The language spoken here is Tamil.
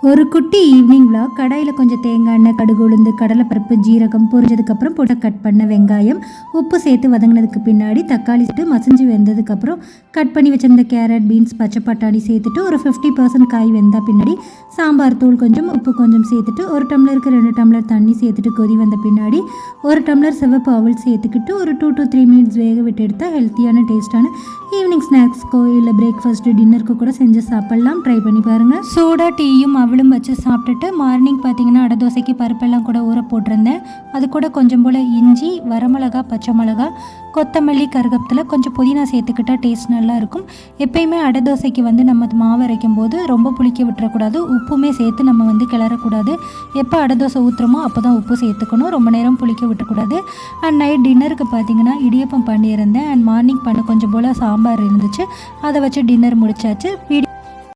ஒரு குட்டி ஈவினிங் vlog. கடாயில் கொஞ்சம் தேங்காய் எண்ணெய், கடுகு, உளுந்து, கடலைப்பருப்பு, ஜீரகம் பொரிஞ்சதுக்கப்புறம் போட்டு கட் பண்ண வெங்காயம், உப்பு சேர்த்து வதங்கினதுக்கு பின்னாடி தக்காளி சேர்த்து மசிஞ்சு வெந்ததுக்கப்புறம் கட் பண்ணி வச்சிருந்த கேரட், பீன்ஸ், பச்சை பட்டாணி சேர்த்துட்டு ஒரு 50% காய் வெந்தா பின்னாடி சாம்பார் தூள் கொஞ்சம், உப்பு கொஞ்சம் சேர்த்துட்டு ஒரு டம்ளருக்கு 2 டம்ளர் தண்ணி சேர்த்துட்டு கொதி வந்த பின்னாடி ஒரு டம்ளர் சிவப்பு அவல் சேர்த்துக்கிட்டு ஒரு 2 to 3 மினிட்ஸ் வேக விட்டு எடுத்தால் ஹெல்த்தியான டேஸ்ட்டான ஈவினிங் ஸ்நாக்ஸ்க்கோ இல்லை பிரேக்ஃபாஸ்ட்டு டின்னருக்கு கூட செஞ்சு சாப்பிட்லாம். ட்ரை பண்ணி பாருங்கள். சோடா டீயும் அவளும் வச்சு சாப்பிட்டுட்டு மார்னிங் பார்த்தீங்கன்னா அடை தோசைக்கு பருப்பெல்லாம் கூட ஊற போட்டிருந்தேன். அது கூட கொஞ்சம் போல் இஞ்சி, வரமிளகா, பச்சை மிளகா, கொத்தமல்லி, கருகப்பிலை, கொஞ்சம் புதினா சேர்த்துக்கிட்டால் டேஸ்ட் நல்லாயிருக்கும். எப்பயுமே அடை தோசைக்கு நம்ம மாவு அரைக்கும் போது ரொம்ப புளிக்க விட்டுறக்கூடாது. உப்புமே சேர்த்து நம்ம கிளறக்கூடாது. எப்போ அடை தோசை ஊற்றுறோமோ அப்போ தான் உப்பு சேர்த்துக்கணும். ரொம்ப நேரம் புளிக்க விட்டுக்கூடாது. அண்ட் நைட் டின்னருக்கு பார்த்தீங்கன்னா இடியப்பம் பண்ணியிருந்தேன். அண்ட் மார்னிங் பண்ண கொஞ்சம் போல் சாம்பார் இருந்துச்சு. அதை வச்சு டின்னர் முடிச்சாச்சு.